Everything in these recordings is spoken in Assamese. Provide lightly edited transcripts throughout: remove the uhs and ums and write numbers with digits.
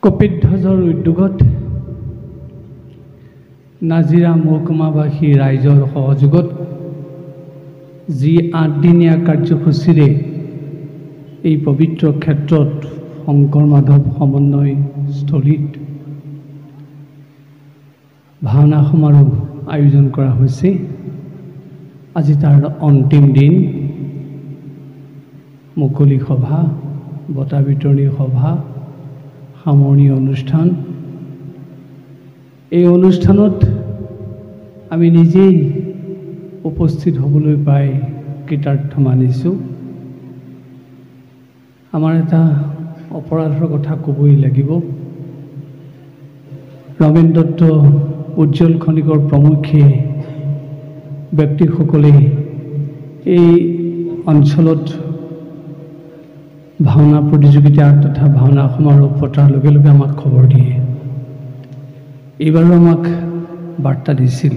কপিধ্বজৰ উদ্যোগত নাজিৰা মহকুমাবাসী ৰাইজৰ সহযোগত যি ৮ দিনীয়া কাৰ্যসূচীৰে এই পবিত্ৰ ক্ষেত্ৰত শংকৰ মাধৱ সমন্বয় স্থলীত ভাওনা সমাৰোহ আয়োজন কৰা হৈছে। আজি তাৰ অন্তিম দিন। মুকলি সভা, বঁটা বিতৰণী সভা, সামৰণি অনুষ্ঠান। এই অনুষ্ঠানত আমি নিজেই উপস্থিত হ'বলৈ পাই কৃতাৰ্থ মানিছোঁ। আমাৰ এটা অপৰাধৰ কথা ক'বই লাগিব। ৰমেন দত্ত, উজ্জ্বল খনিকৰ প্ৰমুখ্যে ব্যক্তিসকলে এই অঞ্চলত ভাওনা প্ৰতিযোগিতা তথা ভাওনা সমাৰোহ পতাৰ লগে লগে আমাক খবৰ দিয়ে। এইবাৰো আমাক বাৰ্তা দিছিল।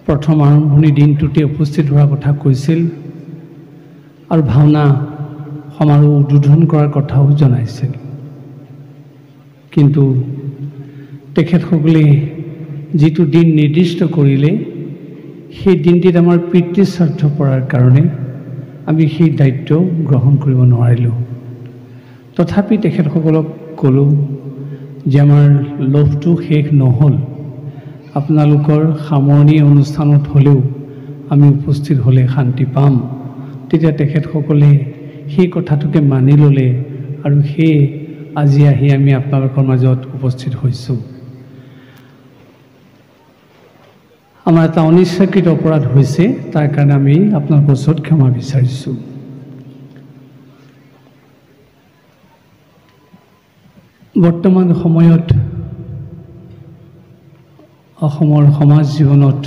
প্ৰথম আৰম্ভণি দিনটোতে উপস্থিত হোৱাৰ কথা কৈছিল আৰু ভাওনা সমাৰোহ উদ্বোধন কৰাৰ কথাও জনাইছিল। কিন্তু তেখেতসকলে যিটো দিন নিৰ্দিষ্ট কৰিলে, সেই দিনটিত আমাৰ পিতৃ শ্ৰাদ্ধ পৰাৰ কাৰণে আমি সেই দায়িত্ব গ্ৰহণ কৰিব নোৱাৰিলোঁ। তথাপি তেখেতসকলক ক'লোঁ যে আমাৰ লোভটো শেষ নহ'ল। আপোনালোকৰ সামৰণি অনুষ্ঠানত হ'লেও আমি উপস্থিত হ'লে শান্তি পাম। তেতিয়া তেখেতসকলে সেই কথাটোকে মানি ল'লে আৰু সেয়ে আজি আহি আমি আপোনালোকৰ মাজত উপস্থিত হৈছোঁ। আমাৰ এটা অনিচ্ছাকৃত অপৰাধ হৈছে, তাৰ কাৰণে আমি আপোনালোকৰ ওচৰত ক্ষমা বিচাৰিছোঁ। বৰ্তমান সময়ত অসমৰ সমাজ জীৱনত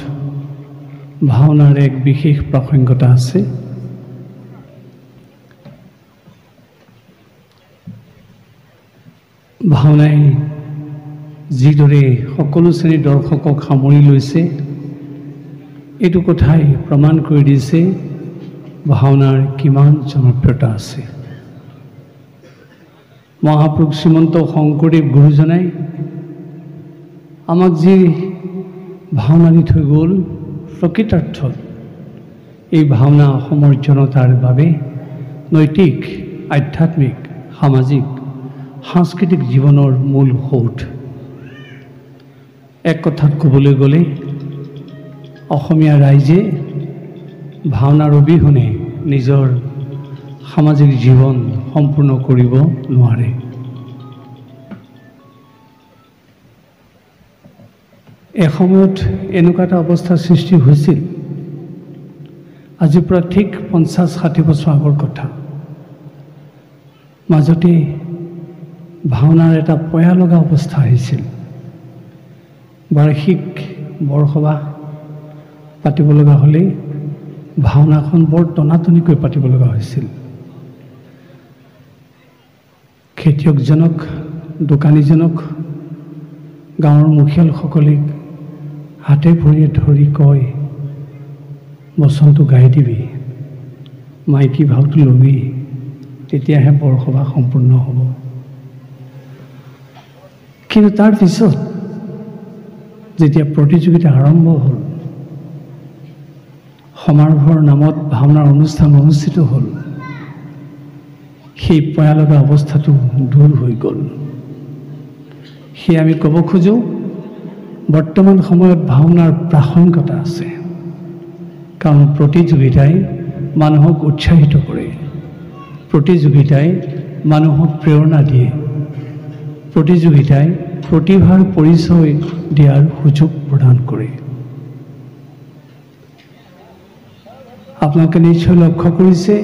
ভাওনাৰ এক বিশেষ প্ৰাসংগিকতা আছে। ভাওনাই যিদৰে সকলো শ্ৰেণীৰ দৰ্শকক সামৰি লৈছে, এইটো কথাই প্ৰমাণ কৰি দিছে ভাওনাৰ কিমান জনপ্ৰিয়তা আছে। মহাপুৰুষ শ্ৰীমন্ত শংকৰদেৱ গুৰুজনাই আমাক যি ভাওনা দি থৈ গ'ল, প্ৰকৃতাৰ্থত এই ভাওনা অসমৰ জনতাৰ বাবে নৈতিক, আধ্যাত্মিক, সামাজিক, সাংস্কৃতিক জীৱনৰ মূল সৌধ। এক কথাত ক'বলৈ গ'লে অসমীয়া ৰাইজে ভাওনাৰ অবিহনে নিজৰ সামাজিক জীৱন সম্পূৰ্ণ কৰিব নোৱাৰে। এসময়ত এনেকুৱা এটা অৱস্থাৰ সৃষ্টি হৈছিল, আজিৰ পৰা ঠিক 50-60 বছৰ আগৰ কথা। মাজতে ভাওনাৰ এটা পয়া লগা অৱস্থা আহিছিল। বাৰ্ষিক বৰসভা পাতিব লগা হ'লে ভাওনাখন বৰ টনাটনিকৈ পাতিব লগা হৈছিল। খেতিয়কজনক, দোকানীজনক গাঁৱৰ মুখিয়ালসকলে হাতে ভৰিয়ে ধৰি কয়, বচনটো গাই দিবি, মাইকী ভাওটো ল'বি, তেতিয়াহে বৰসভা সম্পূৰ্ণ হ'ব। কিন্তু তাৰ পিছত যেতিয়া প্ৰতিযোগিতা আৰম্ভ হ'ল, সমাৰোহৰ নামত ভাওনাৰ অনুষ্ঠান অনুষ্ঠিত হ'ল, সেই পয়া লগা অৱস্থাটো দূৰ হৈ গ'ল। সেয়ে আমি ক'ব খোজোঁ, বৰ্তমান সময়ত ভাওনাৰ প্ৰাসংগিকতা আছে। কাৰণ প্ৰতিযোগিতাই মানুহক উৎসাহিত কৰে, প্ৰতিযোগিতাই মানুহক প্ৰেৰণা দিয়ে, প্ৰতিযোগিতাই প্ৰতিভাৰ পৰিচয় দিয়াৰ সুযোগ প্ৰদান কৰে। আপোনালোকে নিশ্চয় লক্ষ্য কৰিছে,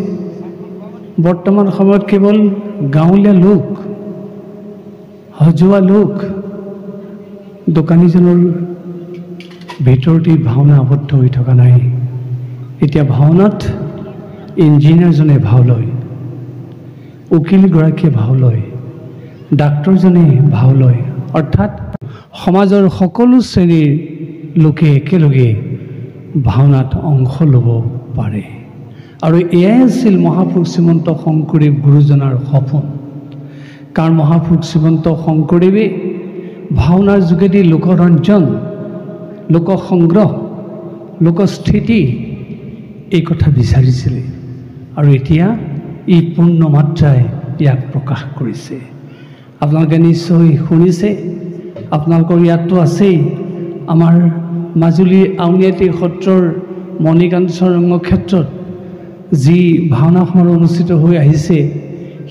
বৰ্তমান সময়ত কেৱল গাঁৱলীয়া লোক, সজোৱা লোক, দোকানীজনৰ ভিতৰতেই ভাওনা আবদ্ধ হৈ থকা নাই। এতিয়া ভাওনাত ইঞ্জিনিয়াৰজনে ভাও লয়, উকিলগৰাকীয়ে ভাও লয়, ডাক্তৰজনে ভাও লয়। অৰ্থাৎ সমাজৰ সকলো শ্ৰেণীৰ লোকে একেলগে ভাওনাত অংশ ল'ব পাৰে। আৰু এয়াই আছিল মহাপুৰুষ শ্ৰীমন্ত শংকৰদেৱ গুৰুজনাৰ সপোন কাৰণ মহাপুৰুষ শ্ৰীমন্ত শংকৰদেৱে ভাওনাৰ যোগেদি লোকৰঞ্জন, লোকসংগ্ৰহ, লোকস্থিতি এই কথা বিচাৰিছিলে আৰু এতিয়া ই পূৰ্ণ মাত্ৰাই ইয়াক প্ৰকাশ কৰিছে। আপোনালোকে নিশ্চয় শুনিছে, আপোনালোকৰ ইয়াতো আছেই, আমাৰ মাজুলীৰ আউনীআটী সত্ৰৰ মণিকাঞ্চ ৰংগক্ষেত্ৰত যি ভাওনা সমাৰোহ অনুষ্ঠিত হৈ আহিছে,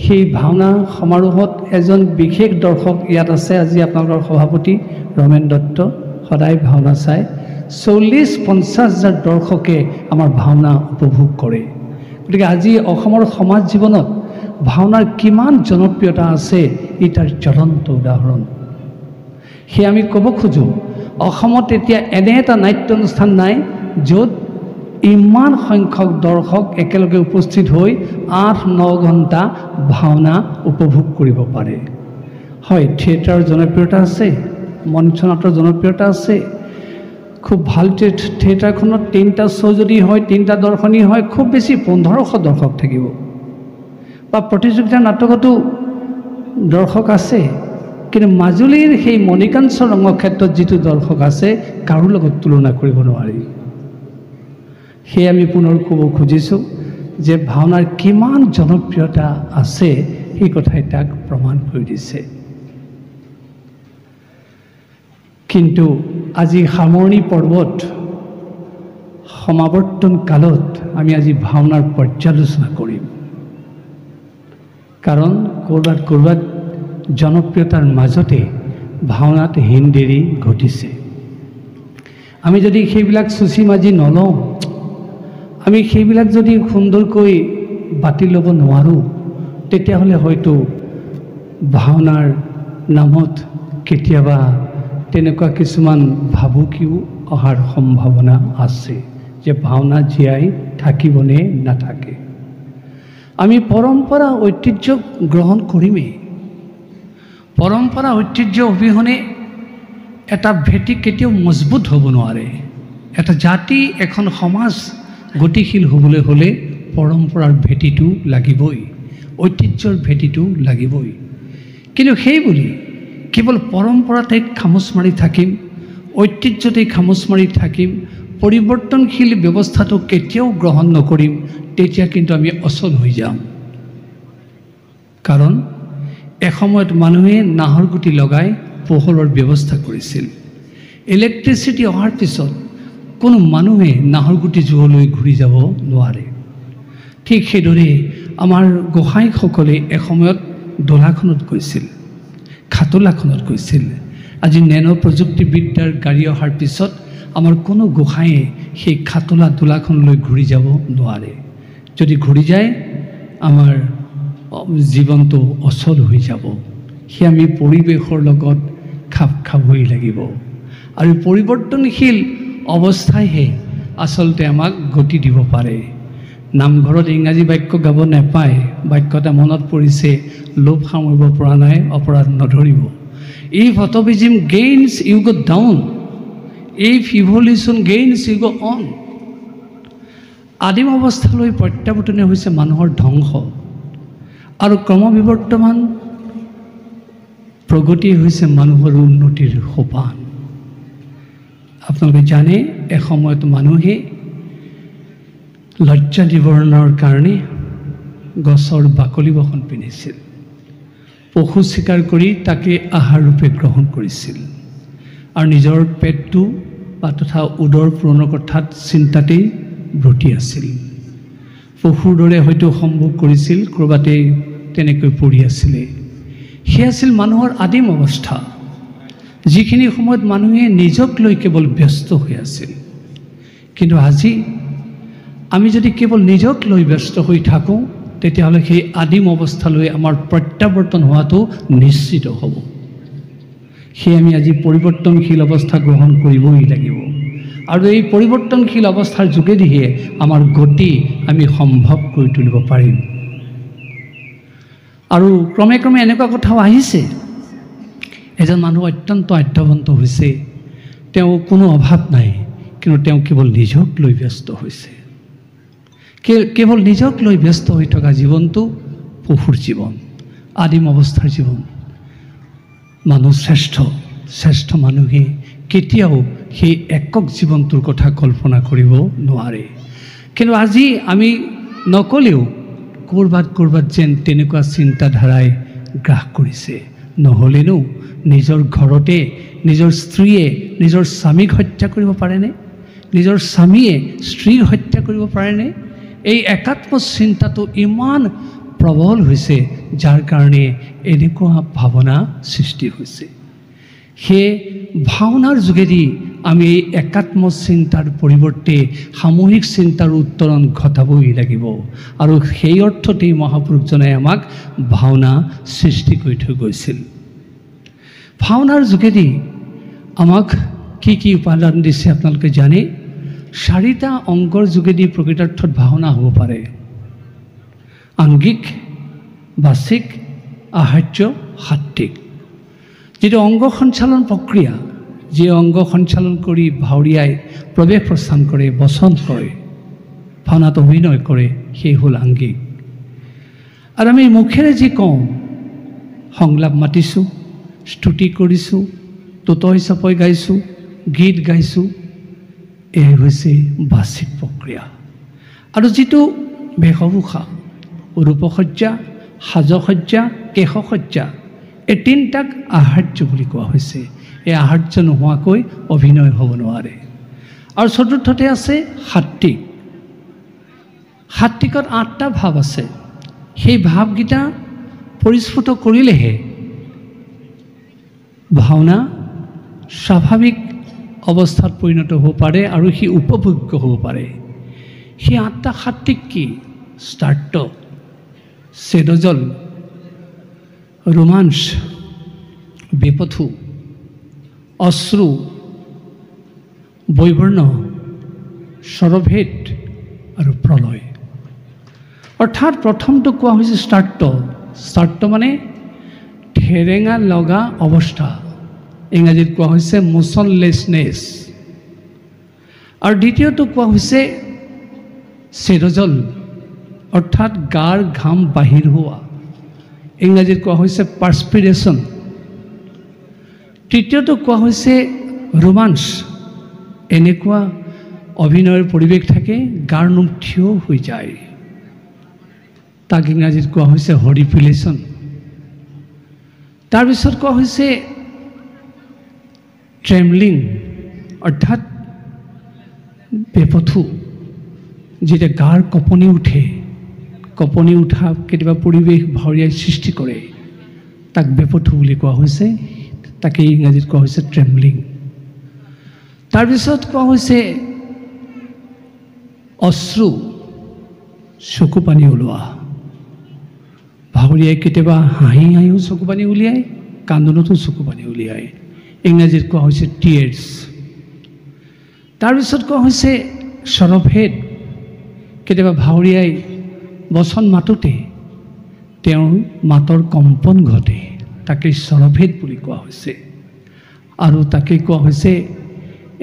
সেই ভাওনা সমাৰোহত এজন বিশেষ দৰ্শক ইয়াত আছে। আজি আপোনালোকৰ সভাপতি ৰমেন দত্ত সদায় ভাওনা চাই 40-50 হাজাৰ দৰ্শকে আমাৰ ভাওনা উপভোগ কৰে। গতিকে আজি অসমৰ সমাজ জীৱনত ভাওনাৰ কিমান জনপ্ৰিয়তা আছে ই তাৰ জ্বলন্ত উদাহৰণ। সেয়ে আমি ক'ব খোজোঁ, অসমত এতিয়া এনে এটা নাট্য অনুষ্ঠান নাই য'ত ইমান সংখ্যক দৰ্শক একেলগে উপস্থিত হৈ 8-9 ঘণ্টা ভাওনা উপভোগ কৰিব পাৰে। হয়, থিয়েটাৰৰ জনপ্ৰিয়তা আছে, মঞ্চ নাটৰ জনপ্ৰিয়তা আছে। খুব ভাল থিয়েটাৰখনত 3টা শ্ব' যদি হয়, 3টা দৰ্শনী হয়, খুব বেছি 1500 দৰ্শক থাকিব। বা প্ৰতিযোগিতাৰ নাটকতো দৰ্শক আছে, কিন্তু মাজুলীৰ সেই মণিকাঞ্চ ৰংগক্ষেত্ৰত যিটো দৰ্শক আছে কাৰো লগত তুলনা কৰিব নোৱাৰি। সেয়ে আমি পুনৰ ক'ব খুজিছোঁ যে ভাওনাৰ কিমান জনপ্ৰিয়তা আছে সেই কথাই তাক প্ৰমাণ কৰি দিছে। কিন্তু আজি সামৰণি পৰ্বত সমাৱৰ্তন কালত আমি আজি ভাওনাৰ পৰ্যালোচনা কৰিম, কাৰণ ক'ৰবাত জনপ্ৰিয়তাৰ মাজতে ভাওনাত হিনদেৰি ঘটিছে। আমি যদি সেইবিলাক চুচি মাজি নলওঁ, আমি সেইবিলাক যদি সুন্দৰকৈ বাতি ল'ব নোৱাৰোঁ, তেতিয়াহ'লে হয়তো ভাওনাৰ নামত কেতিয়াবা তেনেকুৱা কিছুমান ভাবুকিও অহাৰ সম্ভাৱনা আছে যে ভাওনা জীয়াই থাকিবনে নাথাকে। আমি পৰম্পৰা ঐতিহ্য গ্ৰহণ কৰিমেই। পৰম্পৰা ঐতিহ্য অবিহনে এটা ভেটি কেতিয়াও মজবুত হ'ব নোৱাৰে। এটা জাতি, এখন সমাজ গতিশীল হ'বলৈ হ'লে পৰম্পৰাৰ ভেটিটো লাগিবই, ঐতিহ্যৰ ভেটিটো লাগিবই। কিন্তু সেই বুলি কেৱল পৰম্পৰাতে খামোচ মাৰি থাকিম, ঐতিহ্যতে খামোচ মাৰি থাকিম, পৰিৱৰ্তনশীল ব্যৱস্থাটো কেতিয়াও গ্ৰহণ নকৰিম, তেতিয়া কিন্তু আমি অচল হৈ যাম। কাৰণ এসময়ত মানুহে নাহৰ গুটি লগাই পোহৰৰ ব্যৱস্থা কৰিছিল। ইলেক্ট্ৰিচিটি অহাৰ পিছত কোনো মানুহে নাহৰ গুটি যুগলৈ ঘূৰি যাব নোৱাৰে। ঠিক সেইদৰে আমাৰ গোসাঁইসকলে এসময়ত দোলাখনত গৈছিল, খাতলাখনত গৈছিল। আজি নেনো প্ৰযুক্তিবিদ্যাৰ গাড়ী অহাৰ পিছত আমাৰ কোনো গোসাঁয়ে সেই খাতলা দোলাখনলৈ ঘূৰি যাব নোৱাৰে। যদি ঘূৰি যায় আমাৰ জীৱনটো অচল হৈ যাব। সেয়ে আমি পৰিৱেশৰ লগত খাপ খাবই লাগিব, আৰু পৰিৱৰ্তনশীল অৱস্থাইহে আচলতে আমাক গতি দিব পাৰে। নামঘৰত ইংৰাজী বাক্য গাব নাপায়, বাক্য এটা মনত পৰিছে, লোভ সামৰিব পৰা নাই অপৰাধ নধৰিব। If atavism gains, you go down. If evolution gains, you go on. আদিম অৱস্থালৈ প্ৰত্যাৱৰ্তনে হৈছে মানুহৰ ধ্বংস, আৰু ক্ৰমবিৱৰ্তমান প্ৰগতি হৈছে মানুহৰ উন্নতিৰ সোপান। আপোনালোকে জানে, এসময়ত মানুহে লজ্জা নিবাৰণৰ কাৰণে গছৰ বাকলি বসন পিন্ধিছিল, পশু চিকাৰ কৰি তাকে আহাৰ ৰূপে গ্ৰহণ কৰিছিল, আৰু নিজৰ পেটটো বা তথা উদৰ পূৰণৰ কথাত চিন্তাতেই ব্ৰতী আছিল। পশুৰ দৰে হয়তো সম্ভোগ কৰিছিল, ক'ৰবাতে তেনেকৈ পৰি আছিলে। সেয়া আছিল মানুহৰ আদিম অৱস্থা, যিখিনি সময়ত মানুহে নিজক লৈ কেৱল ব্যস্ত হৈ আছিল। কিন্তু আজি আমি যদি কেৱল নিজক লৈ ব্যস্ত হৈ থাকোঁ, তেতিয়াহ'লে সেই আদিম অৱস্থালৈ আমাৰ প্ৰত্যাৱৰ্তন হোৱাটো নিশ্চিত হ'ব। সেয়ে আমি আজি পৰিৱৰ্তনশীল অৱস্থা গ্ৰহণ কৰিবই লাগিব, আৰু এই পৰিৱৰ্তনশীল অৱস্থাৰ যোগেদিহে আমাৰ গতি আমি সম্ভৱ কৰি তুলিব পাৰিম। আৰু ক্ৰমে ক্ৰমে এনেকুৱা কথাও আহিছে, এজন মানুহ অত্যন্ত আদ্যৱন্ত হৈছে, তেওঁ কোনো অভাৱ নাই, কিন্তু তেওঁ কেৱল নিজক লৈ ব্যস্ত হৈছে। কেৱল নিজক লৈ ব্যস্ত হৈ থকা জীৱনটো পশুৰ জীৱন, আদিম অৱস্থাৰ জীৱন। মানুহ শ্ৰেষ্ঠ মানুহে কেতিয়াও সেই একক জীৱনটোৰ কথা কল্পনা কৰিব নোৱাৰে। কিন্তু আজি আমি নকলেও ক'ৰবাত যেন তেনেকুৱা চিন্তাধাৰাই গ্ৰাস কৰিছে। নহ'লেনো নিজৰ ঘৰতে নিজৰ স্ত্ৰীয়ে নিজৰ স্বামীক হত্যা কৰিব পাৰেনে? নিজৰ স্বামীয়ে স্ত্ৰীক হত্যা কৰিব পাৰেনে? এই একাত্ম চিন্তাটো ইমান প্ৰবল হৈছে, যাৰ কাৰণে এনেকুৱা ভাৱনা সৃষ্টি হৈছে। সেই ভাওনাৰ যোগেদি আমি এই একাত্ম চিন্তাৰ পৰিৱৰ্তে সামূহিক চিন্তাৰ উত্তৰণ ঘটাবই লাগিব। আৰু সেই অৰ্থতেই মহাপুৰুষজনে আমাক ভাওনা সৃষ্টি কৰি থৈ গৈছিল। ভাওনাৰ যোগেদি আমাক কি উপাদান দিছে আপোনালোকে জানে? 4টা অংগৰ যোগেদি প্ৰকৃতাৰ্থত ভাওনা হ'ব পাৰে: আংগিক, বাচিক, আহাৰ্য, সাত্ত্বিক। যিটো অংগ সঞ্চালন প্ৰক্ৰিয়া, যি অংগ সঞ্চালন কৰি ভাৱৰীয়াই প্ৰৱেশ প্ৰস্থান কৰে, বচন কয়, ভাওনাত অভিনয় কৰে, সেই হ'ল আংগিক। আৰু আমি মুখেৰে যি কওঁ, সংলাপ মাতিছোঁ, স্তুতি কৰিছোঁ, তুতই চাপই গাইছোঁ, গীত গাইছোঁ, এই হৈছে বাচিক প্ৰক্ৰিয়া। আৰু যিটো বেশভূষা, ৰূপসজ্জা, সাজসজ্জা, কেশসজ্জা, এই 3টাক আহাৰ্য বুলি কোৱা হৈছে। এই আহাৰ্য নোহোৱাকৈ অভিনয় হ'ব নোৱাৰে। আৰু চতুৰ্থতে আছে সাত্ত্বিক। সাত্ত্বিকত 8টা ভাৱ আছে। সেই ভাৱকেইটা পৰিস্ফুট কৰিলেহে ভাওনা স্বাভাৱিক অৱস্থাত পৰিণত হ'ব পাৰে আৰু সি উপভোগ্য হ'ব পাৰে। সেই 8টা সাত্ত্বিক কি? স্টাৰ্ট, সেদজল, ৰোমাঞ্চ, বেপথু, অশ্ৰু, বৈবৰ্ণ, স্বৰভেদ আৰু প্ৰলয়। অৰ্থাৎ প্ৰথমটো কোৱা হৈছে স্টাৰ্ট মানে ঠেৰেঙা লগা অৱস্থা, ইংৰাজীত কোৱা হৈছে মোশনলেছনেছ। আৰু দ্বিতীয়টো কোৱা হৈছে সেদজল, অৰ্থাৎ গাৰ ঘাম বাহিৰ হোৱা, ইংৰাজীত কোৱা হৈছে পাৰ্সপিৰেশ্যন। তৃতীয়টো কোৱা হৈছে ৰোমাঞ্চ, এনেকুৱা অভিনয়ৰ পৰিৱেশ থাকে গাৰ নোম থিয় হৈ যায়, তাক ইংৰাজীত কোৱা হৈছে হৰিপিলেশ্যন। তাৰপিছত কোৱা হৈছে ট্ৰেমলিং, অৰ্থাৎ বেপথু, যেতিয়া গাৰ কঁপনি উঠে, কঁপনি উঠা কেতিয়াবা পৰিৱেশ ভাৱৰীয়াই সৃষ্টি কৰে, তাক বেপথু বুলি কোৱা হৈছে, তাকে ইংৰাজীত কোৱা হৈছে ট্ৰেমলিং। তাৰপিছত কোৱা হৈছে অশ্ৰু, চকু পানী ওলোৱা। ভাৱৰীয়াই কেতিয়াবা হাঁহিও চকু পানী উলিয়ায়, কান্দোনতো চকু পানী উলিয়ায়, ইংৰাজীত কোৱা হৈছে টিয়াৰ্ছ। তাৰপিছত কোৱা হৈছে স্বৰভেদ, কেতিয়াবা ভাৱৰীয়াই বচন মাতোতে তেওঁৰ মাতৰ কম্পন ঘটে, তাকে স্বৰভেদ বুলি কোৱা হৈছে। আৰু তাকে কোৱা হৈছে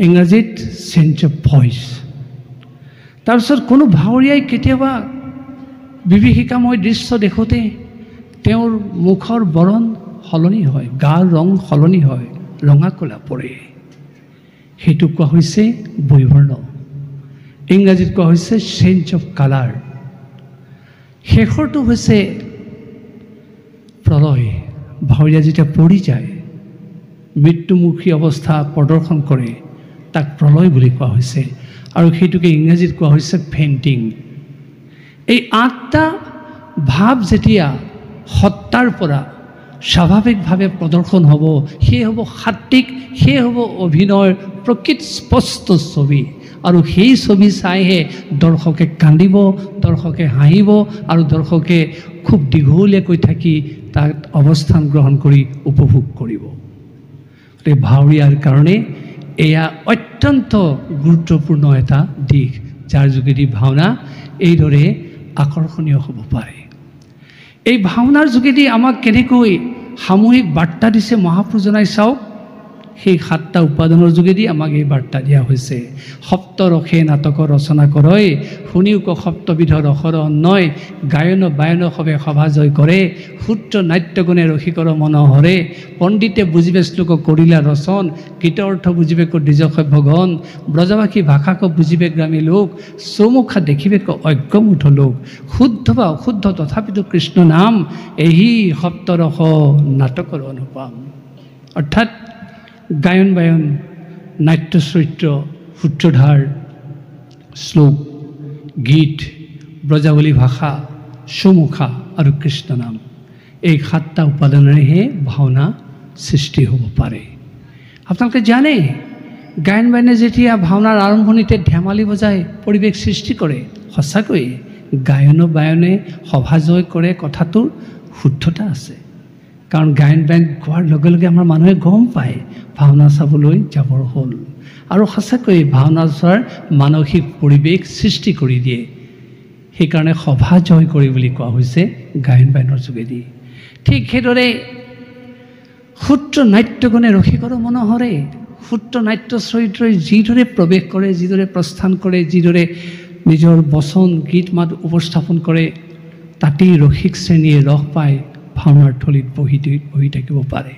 ইংৰাজীত চেঞ্জ অফ ভইচ। তাৰপিছত কোনো ভাৱৰীয়াই কেতিয়াবা বিভীষিকাময় দৃশ্য দেখোঁতে তেওঁৰ মুখৰ বৰণ সলনি হয়, গাৰ ৰং সলনি হয়, ৰঙা ক'লা পৰে, সেইটো কোৱা হৈছে বৈবৰ্ণ, ইংৰাজীত কোৱা হৈছে চেঞ্জ অফ কালাৰ। শেষৰটো হৈছে প্ৰলয়, ভাৱৰীয়া যেতিয়া পৰি যায়, মৃত্যুমুখী অৱস্থা প্ৰদৰ্শন কৰে, তাক প্ৰলয় বুলি কোৱা হৈছে। আৰু সেইটোকে ইংৰাজীত কোৱা হৈছে ফেইণ্টিং। এই 8টা ভাৱ যেতিয়া সত্তাৰ পৰা স্বাভাৱিকভাৱে প্ৰদৰ্শন হ'ব, সেয়ে হ'ব সাত্ত্বিক, সেয়ে হ'ব অভিনয়ৰ প্ৰকৃত স্পষ্ট ছবি। আৰু সেই ছবি চাইহে দৰ্শকে কান্দিব, দৰ্শকে হাঁহিব, আৰু দৰ্শকে খুব দীঘলীয়াকৈ থাকি তাত অৱস্থান গ্ৰহণ কৰি উপভোগ কৰিব। গতিকে ভাৱৰীয়াৰ কাৰণে এয়া অত্যন্ত গুৰুত্বপূৰ্ণ এটা দিশ, যাৰ যোগেদি ভাওনা এইদৰে আকৰ্ষণীয় হ'ব পাৰে। এই ভাওনাৰ যোগেদি আমাক কেনেকৈ সামূহিক বাৰ্তা দিছে মহাপুৰুষজনাই চাওক। সেই 7টা উপাদানৰ যোগেদি আমাক এই বাৰ্তা দিয়া হৈছে। সপ্তৰসে নাটক ৰচনা কৰয়, শুনিওক সপ্তবিধৰ অসৰ অন্নয়, গায়ন বায়ন সবে সভা জয় কৰে, সূত্ৰ নাট্যগুণে ৰসিকৰ মনোহৰে, পণ্ডিতে বুজিবে শ্লোক কৰিলা ৰচন, গীত অৰ্থ বুজিবে দ্বিজ সভ্যগণ, ব্ৰজভাষী ভাষাক বুজিবে গ্ৰামী লোক, চৌমুখা দেখিবে অজ্ঞমূঢ় লোক, শুদ্ধ বা অশুদ্ধ তথাপিতো কৃষ্ণ নাম, এই সপ্তৰস নাটকৰ অনুপম। অৰ্থাৎ গায়ন বায়ন, নাট্য চৰিত্ৰ, সূত্ৰধাৰ, শ্লোক, গীত, ব্ৰজাৱলী ভাষা, চৌমুখা আৰু কৃষ্ণ নাম, এই 7টা উপাদানেৰেহে ভাওনা সৃষ্টি হ'ব পাৰে। আপোনালোকে জানে গায়ন বায়নে যেতিয়া ভাওনাৰ আৰম্ভণিতে ধেমালি বজাই পৰিৱেশ সৃষ্টি কৰে, সঁচাকৈয়ে গায়ন বায়নে সভা জয় কৰে কথাটোৰ শুদ্ধতা আছে। কাৰণ গায়ন বায়ন গোৱাৰ লগে লগে আমাৰ মানুহে গম পায় ভাওনা চাবলৈ যাবৰ হ'ল, আৰু সঁচাকৈয়ে ভাওনা চোৱাৰ মানসিক পৰিৱেশ সৃষ্টি কৰি দিয়ে। সেইকাৰণে সভা জয় কৰি বুলি কোৱা হৈছে গায়ন বায়নৰ যোগেদি। ঠিক সেইদৰে সূত্ৰ নাট্যগুণে ৰসিকৰ মনোহৰে, সূত্ৰ নাট্য চৰিত্ৰই যিদৰে প্ৰৱেশ কৰে, যিদৰে প্ৰস্থান কৰে, যিদৰে নিজৰ বচন গীত মাত উপস্থাপন কৰে, তাতেই ৰসিক শ্ৰেণীয়ে ৰস পায়, ভাওনাৰ থলীত বহি থাকিব পাৰে।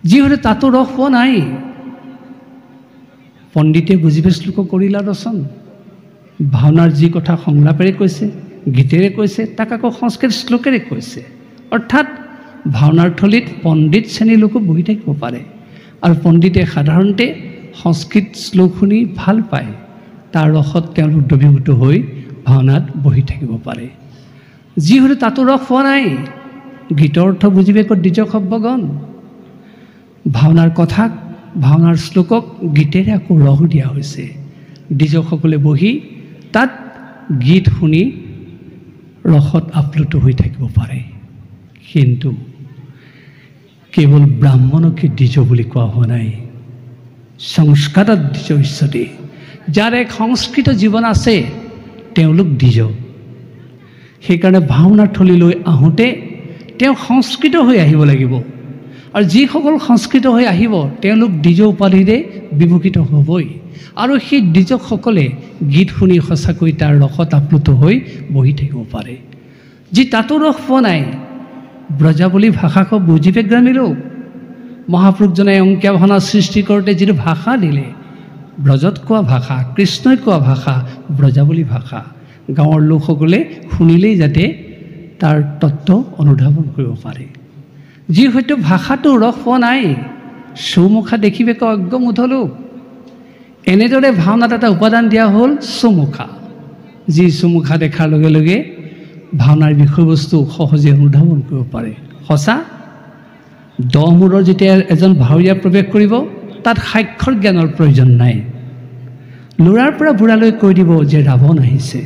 যিহেতু তাতো ৰস পোৱা নাই, পণ্ডিতে বুজিবে শ্লোক কৰিলা ৰচন, ভাওনাৰ যি কথা সংলাপেৰে কৈছে, গীতেৰে কৈছে, তাক আকৌ সংস্কৃত শ্লোকেৰে কৈছে। অৰ্থাৎ ভাওনাৰ থলীত পণ্ডিত শ্ৰেণীৰ লোকো বহি থাকিব পাৰে, আৰু পণ্ডিতে সাধাৰণতে সংস্কৃত শ্লোক শুনি ভাল পায়, তাৰ ৰসত তেওঁলোক দ্ৰৱীভূত হৈ ভাওনাত বহি থাকিব পাৰে। যিহেতু তাতো ৰস পোৱা নাই, গীতৰ অৰ্থ বুজিবে দ্বিজ সভ্যগণ, ভাওনাৰ কথাক, ভাওনাৰ শ্লোকক গীতেৰে আকৌ ৰস দিয়া হৈছে। দ্বিজসকলে বহি তাত গীত শুনি ৰসত আপ্লুত হৈ থাকিব পাৰে। কিন্তু কেৱল ব্ৰাহ্মণকে দ্বিজ বুলি কোৱা হোৱা নাই, সংস্কাৰত দ্বিজ উচ্যতে, যাৰ এক সংস্কৃত জীৱন আছে তেওঁলোক দ্বিজ। সেইকাৰণে ভাওনাৰ থলীলৈ আহোঁতে তেওঁ সংস্কৃত হৈ আহিব লাগিব, আৰু যিসকল সংস্কৃত হৈ আহিব তেওঁলোক দ্বিজ উপাধিৰে বিভূষিত হ'বই, আৰু সেই দ্বিজসকলে গীত শুনি সঁচাকৈ তাৰ ৰসত আপ্লুত হৈ বহি থাকিব পাৰে। যি তাতো ৰস পোৱা নাই, ব্ৰজাৱলী ভাষাক বুজিবে গ্ৰামী লোক, মহাপুৰুষজনে অংকীয়া ভাওনা সৃষ্টি কৰোঁতে যিটো ভাষা দিলে, ব্ৰজত কোৱা ভাষা, কৃষ্ণই কোৱা ভাষা ব্ৰজাৱলী ভাষা, গাঁৱৰ লোকসকলে শুনিলেই যাতে তাৰ তত্ত্ব অনুধাৱন কৰিব পাৰে। যি হয়তো ভাষাটো ৰস পোৱা নাই, চৌমুখা দেখিবে অজ্ঞমূঢ় লোক, এনেদৰে ভাওনাত এটা উপাদান দিয়া হ'ল চৌমুখা। যি চৌমুখা দেখাৰ লগে লগে ভাওনাৰ বিষয়বস্তু সহজে অনুধাৱন কৰিব পাৰে। সঁচা, 10 মূৰৰ যেতিয়া এজন ভাৱৰীয়া প্ৰৱেশ কৰিব, তাত সাক্ষৰ জ্ঞানৰ প্ৰয়োজন নাই। ল'ৰাৰ পৰা বুঢ়ালৈ কৈ দিব যে ৰাৱণ আহিছে।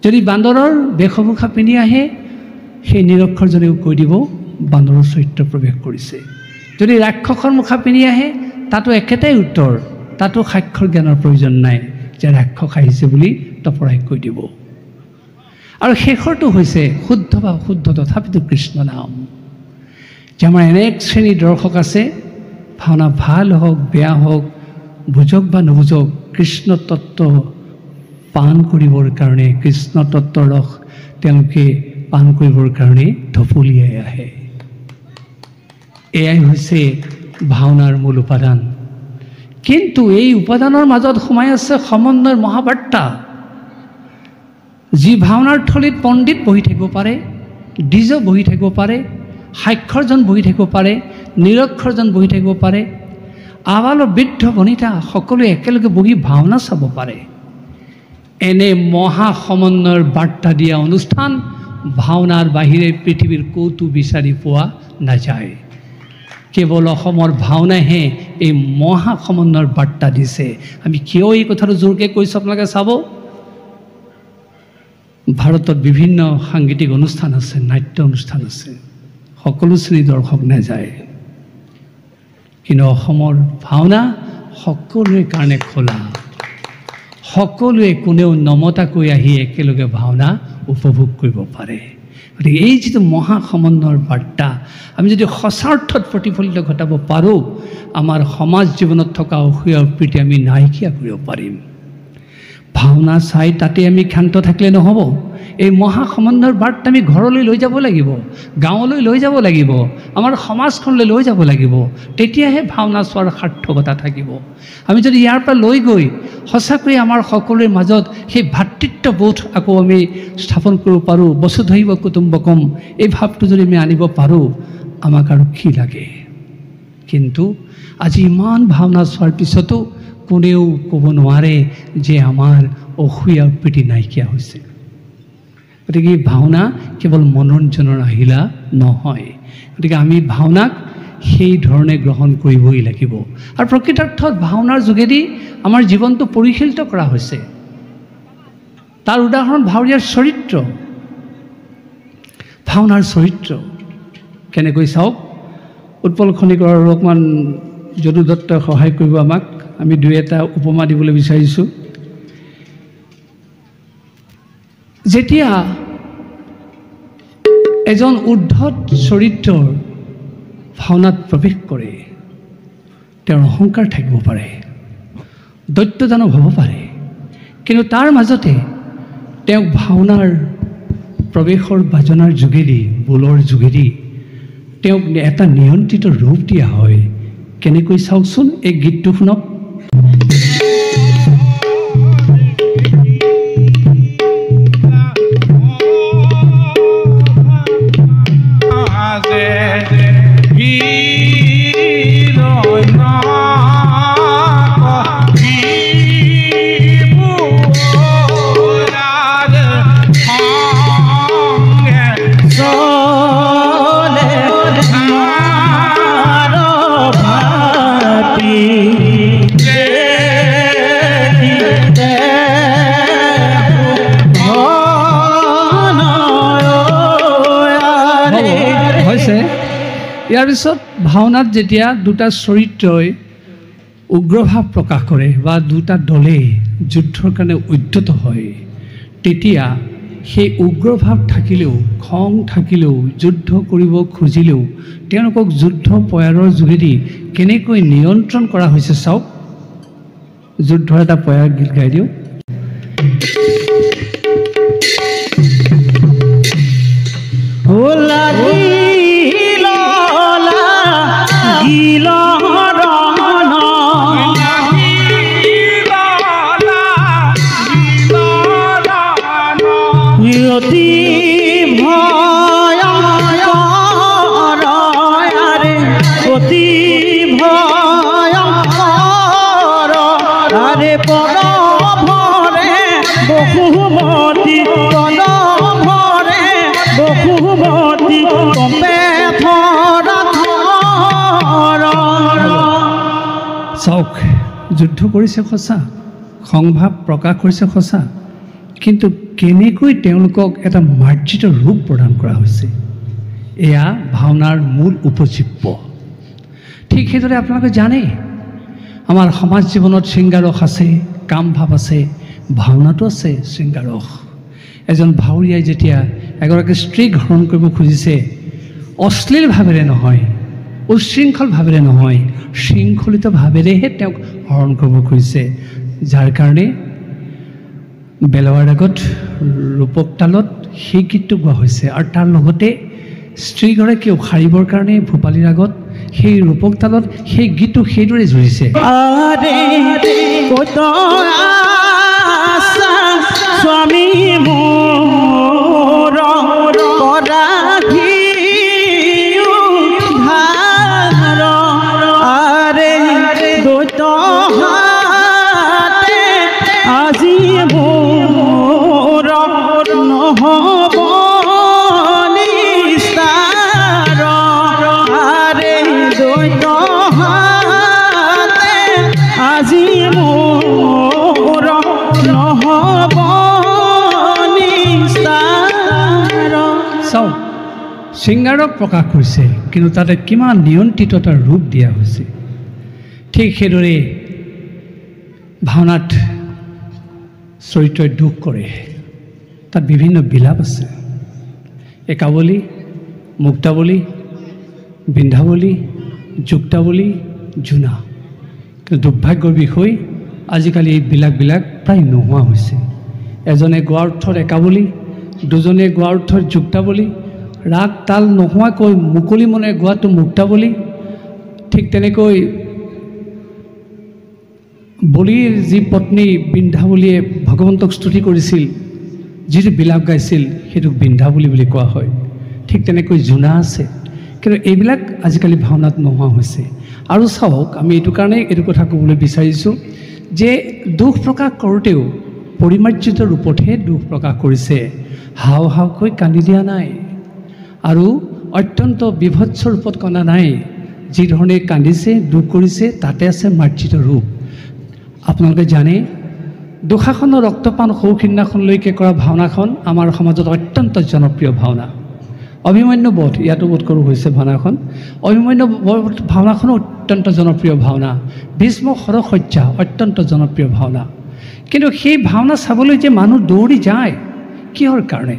যদি বান্দৰৰ বেশভূষা পিন্ধি আহে, সেই নিৰক্ষৰজনেও কৈ দিব বান্দৰৰ চৰিত্ৰ প্ৰৱেশ কৰিছে। যদি ৰাক্ষসৰ মুখা পিন্ধি আহে, তাতো একেটাই উত্তৰ, তাতো সাক্ষৰ জ্ঞানৰ প্ৰয়োজন নাই, যে ৰাক্ষস আহিছে বুলি তপৰাই কৈ দিব। আৰু শেষৰটো হৈছে শুদ্ধ বা অশুদ্ধ তথাপিতো কৃষ্ণ নাম। যে আমাৰ এনে এক শ্ৰেণীৰ দৰ্শক আছে, ভাওনা ভাল হওক বেয়া হওক, বুজক বা নুবুজক, কৃষ্ণ তত্ত্ব পান কৰিবৰ কাৰণে, কৃষ্ণ তত্ত্বৰ ৰস তেওঁলোকে পান কৰিবৰ কাৰণে ঢপলিয়াই আহে। এয়াই হৈছে ভাওনাৰ মূল উপাদান। কিন্তু এই উপাদানৰ মাজত সোমাই আছে সমন্বয়ৰ মহাবাৰ্তা। যি ভাওনাৰ থলীত পণ্ডিত বহি থাকিব পাৰে, দ্বিজ বহি থাকিব পাৰে, সাক্ষৰজন বহি থাকিব পাৰে, নিৰক্ষৰজন বহি থাকিব পাৰে, আবাল বৃদ্ধ বনিতা সকলোৱে একেলগে বহি ভাওনা চাব পাৰে। এনে মহা সমন্বয়ৰ বাৰ্তা দিয়া অনুষ্ঠান ভাওনাৰ বাহিৰে পৃথিৱীৰ ক'তো বিচাৰি পোৱা নাযায়। কেৱল অসমৰ ভাওনাহে এই মহা সমন্বয়ৰ বাৰ্তা দিছে। আমি কিয় এই কথাটো জোৰকৈ কৈছোঁ আপোনালোকে চাব। ভাৰতত বিভিন্ন সাংগীতিক অনুষ্ঠান আছে, নাট্য অনুষ্ঠান আছে, সকলো শ্ৰেণীৰ দৰ্শক নাযায়। কিন্তু অসমৰ ভাওনা সকলোৰে কাৰণে খোলা, সকলোৱে কোনেও নমতাকৈ আহি একেলগে ভাওনা উপভোগ কৰিব পাৰে। গতিকে এই যিটো মহাসমন্বয়ৰ বাৰ্তা আমি যদি সঁচা অৰ্থত প্ৰতিফলিত ঘটাব পাৰোঁ, আমাৰ সমাজ জীৱনত থকা অসূয়া প্ৰীতি আমি নাইকিয়া কৰিব পাৰিম। ভাওনা চাই তাতে আমি ক্ষান্ত থাকিলে নহ'ব। এই মহাসমন্বয়ৰ বাৰ্তা আমি ঘৰলৈ লৈ যাব লাগিব, গাঁৱলৈ লৈ যাব লাগিব, আমাৰ সমাজখনলৈ লৈ যাব লাগিব। তেতিয়াহে ভাওনা চোৱাৰ সাৰ্থকতা থাকিব। আমি যদি ইয়াৰ পৰা লৈ গৈ সঁচাকৈয়ে আমাৰ সকলোৰে মাজত সেই ভাতৃত্ববোধ আকৌ আমি স্থাপন কৰিব পাৰোঁ, বসুধৈৱ কুটুম্বকম এই ভাৱটো যদি আমি আনিব পাৰোঁ, আমাক আৰু কি লাগে? কিন্তু আজি ইমান ভাওনা চোৱাৰ পিছতো কোনেও ক'ব নোৱাৰে যে আমাৰ অসূয়া প্ৰীতি নাইকিয়া হৈছে। গতিকে ভাওনা কেৱল মনোৰঞ্জনৰ আহিলা নহয়। গতিকে আমি ভাওনাক সেই ধৰণে গ্ৰহণ কৰিবই লাগিব। আৰু প্ৰকৃতাৰ্থত ভাওনাৰ যোগেদি আমাৰ জীৱনটো পৰিশীলিত কৰা হৈছে। তাৰ উদাহৰণ ভাৱৰীয়াৰ চৰিত্ৰ, ভাওনাৰ চৰিত্ৰ কেনেকৈ চাওক। উৎপল খনিকৰ আৰু অকণমান যদু দত্তই সহায় কৰিব আমাক। আমি দুই এটা উপমা দিবলৈ বিচাৰিছোঁ। যেতিয়া এজন উদ্ধত চৰিত্ৰৰ ভাওনাত প্ৰৱেশ কৰে, তেওঁৰ অহংকাৰ থাকিব পাৰে, দৈত্যদানৱ হ'ব পাৰে, কিন্তু তাৰ মাজতে তেওঁক ভাওনাৰ প্ৰৱেশৰ বাজনাৰ যোগেদি, বোলৰ যোগেদি তেওঁক এটা নিয়ন্ত্ৰিত ৰূপ দিয়া হয়। কেনেকৈ চাওকচোন, এই গীতটো শুনক। ইয়াৰ পিছত ভাওনাত যেতিয়া দুটা চৰিত্ৰই উগ্ৰভাৱ প্ৰকাশ কৰে বা দুটা দলে যুদ্ধৰ কাৰণে উদ্যত হয়, তেতিয়া সেই উগ্ৰভাৱ থাকিলেও, খং থাকিলেও, যুদ্ধ কৰিব খুজিলেও তেওঁলোকক যুদ্ধ পয়াৰৰ যোগেদি কেনেকৈ নিয়ন্ত্ৰণ কৰা হৈছে চাওক। যুদ্ধৰ এটা পয়াৰ গীত গাই দিওঁ। চাওক, যুদ্ধ কৰিছে সঁচা, সংভাৱ প্ৰকাশ কৰিছে সঁচা, কিন্তু কেনেকৈ তেওঁলোকক এটা মাৰ্জিত ৰূপ প্ৰদান কৰা হৈছে, এয়া ভাওনাৰ মূল উপজীব্য। ঠিক সেইদৰে আপোনালোকে জানেই, আমাৰ সমাজ জীৱনত শৃংগাৰস আছে, কামভাৱ আছে, ভাওনাটো আছে শৃংগাৰস। এজন ভাৱৰীয়াই যেতিয়া এগৰাকী স্ত্ৰীক হৰণ কৰিব খুজিছে, অশ্লীল ভাৱেৰে নহয়, উচ্ছৃংখল ভাৱেৰে নহয়, শৃংখলিত ভাৱেৰেহে তেওঁক হৰণ কৰিব খুজিছে, যাৰ কাৰণে বেলৱাৰ আগত ৰূপক তালত সেই গীতটো গোৱা হৈছে। আৰু তাৰ লগতে স্ত্ৰীগৰাকী উশাৰিবৰ কাৰণে ভূপালীৰ আগত সেই ৰূপক তালত সেই গীতটো সেইদৰে জুৰিছে। স্বামী মোৰ আজি মোৰ নহ'ব নিস্তাৰ, আৰে দৈত হাতে আজি মোৰ নহ'ব নিস্তাৰ। চাওক, শৃংগাৰক প্ৰকাশ কৰিছে, কিন্তু তাতে কিমান নিয়ন্ত্ৰিততাৰ ৰূপ দিয়া হৈছে। ঠিক সেইদৰে ভাওনাত চৰিত্ৰই দুখ কৰে, তাত বিভিন্ন বিলাপ আছে, একাৱলী, মুক্তাৱলী, বিন্ধ্যাৱলী, যুক্তাৱলী, জোনা। কিন্তু দুৰ্ভাগ্যৰ বিষয় আজিকালি এইবিলাক প্ৰায় নোহোৱা হৈছে। এজনে গোৱাৰ অৰ্থত একাৱলী, দুজনে গোৱাৰ অৰ্থত যুক্তাৱলী, ৰাগ তাল নোহোৱাকৈ মুকলি মনে গোৱাটো মুক্তাৱলী। ঠিক তেনেকৈ বলিৰ যি পত্নী বিন্ধ্যাৱলীয়ে ভগৱন্তক স্তুতি কৰিছিল, যিটো বিলাপ গাইছিল সেইটোক বিন্ধ্যাৱলী বুলি কোৱা হয়। ঠিক তেনেকৈ জোনা আছে, কিন্তু এইবিলাক আজিকালি ভাওনাত নোহোৱা হৈছে। আৰু চাওক, আমি এইটো কাৰণে এইটো কথা ক'বলৈ বিচাৰিছোঁ যে দুখ প্ৰকাশ কৰোঁতেও পৰিমাৰ্জিত ৰূপতহে দুখ প্ৰকাশ কৰিছে, হাও হাওকৈ কান্দি দিয়া নাই আৰু অত্যন্ত বিভৎস ৰূপত কন্দা নাই। যিধৰণে কান্দিছে, দুখ কৰিছে, তাতে আছে মাৰ্জিত ৰূপ। আপোনালোকে জানে, দুঃশাসনৰ ৰক্তপান সৌখিন্যাখনলৈকে কৰা ভাওনাখন আমাৰ সমাজত অত্যন্ত জনপ্ৰিয় ভাওনা। অভিমন্যু বধ, ইয়াতো বোধ কৰোঁ হৈছে ভাওনাখন। অভিমন্যু ভাওনাখনো অত্যন্ত জনপ্ৰিয় ভাওনা। ভীষ্ম সৰসজ্জা অত্যন্ত জনপ্ৰিয় ভাওনা। কিন্তু সেই ভাওনা চাবলৈ যে মানুহ দৌৰি যায়, কিহৰ কাৰণে?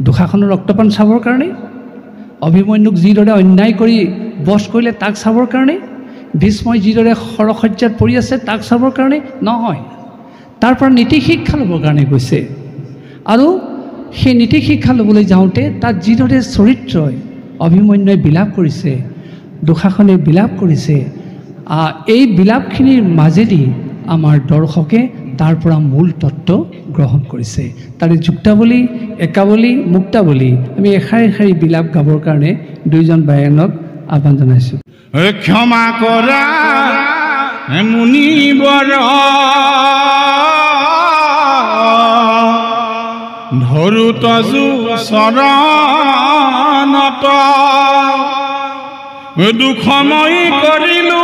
দুঃশাসনৰ ৰক্তপান চাবৰ কাৰণে? অভিমন্যুক যিদৰে অন্যায় কৰি বধ কৰিলে তাক চাবৰ কাৰণে? ভীষ্মই যিদৰে সৰসজ্জাত পৰি আছে তাক চাবৰ কাৰণে? নহয়, তাৰ পৰা নীতি শিক্ষা ল'বৰ কাৰণে গৈছে। আৰু সেই নীতি শিক্ষা ল'বলৈ যাওঁতে তাত যিদৰে চৰিত্ৰই অভিমন্যুৱে বিলাপ কৰিছে, দুঃশাসনে বিলাপ কৰিছে, এই বিলাপখিনিৰ মাজেদি আমাৰ দৰ্শকে তাৰ পৰা মূল তত্ত্ব গ্ৰহণ কৰিছে। তাৰে যুক্তাৱলী, একাৱলী, মুক্তাৱলী আমি এষাৰি এষাৰি বিলাপ গাবৰ কাৰণে দুইজন বায়নক আহ্বান জনাইছোঁ। ক্ষমা কৰা মুনিবৰ, ধৰু তজু চৰণত, দুখময়ী কৰিলো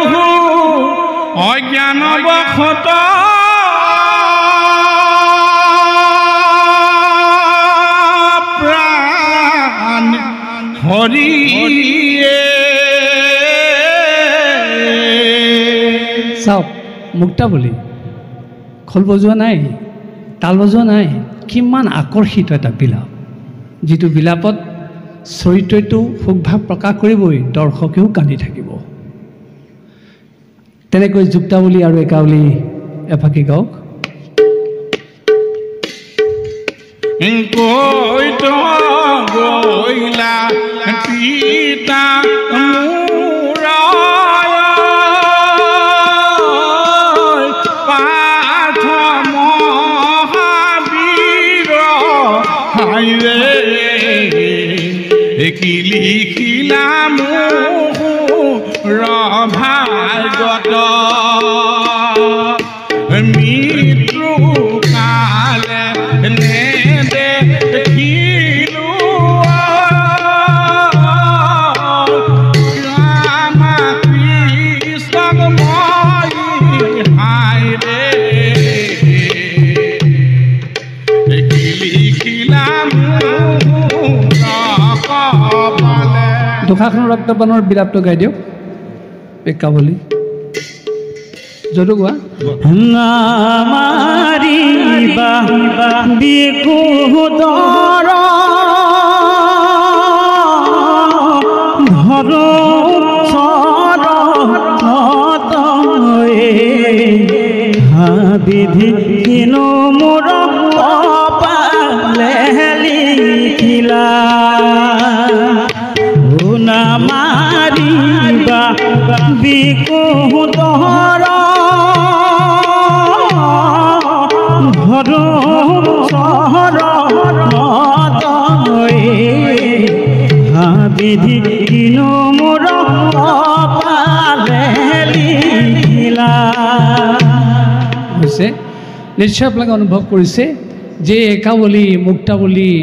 অজ্ঞানবশত, প্ৰাণ হৰিয়ে। চাওক, মুক্তাৱলী খোল বজোৱা নাই, তাল বজোৱা নাই, কিমান আকৰ্ষিত এটা বিলাপ। যিটো বিলাপত চৰিত্ৰটো সুখভাৱ প্ৰকাশ কৰিবই, দৰ্শকেও কান্দি থাকিব। তেনেকৈ যুক্তাৱলী আৰু একাৱলী এফাকি গাওক। কৈত গৈলা পিতা মোৰ, পাৰ্থ মহাবীৰ হাইৰে, কি লিখিলা মোৰ ভাগত, মৃত্যু কালে নেদেখিলো ৰাম কৃষ্ণক মই হাইৰে, কি লিখিলা মোৰ কপালে। দুঃশাসনৰ ৰক্তপানৰ বিলাপটো গাই দিয়ক একাৱলী। যদু গোৱা। নামাৰিবা বিকুদৰ, ধৰ চৰণত, বিধি কিনো মোৰ কপালে লিখিলা, নামাৰিবা বিকুদৰ, ধৰ চৰণত, বিধি কিনো মোৰ কপালে লিখিলা। হৈছে নিশ্চয় আপোনালোকে অনুভৱ কৰিছে যে একাৱলী, মুক্তাৱলী,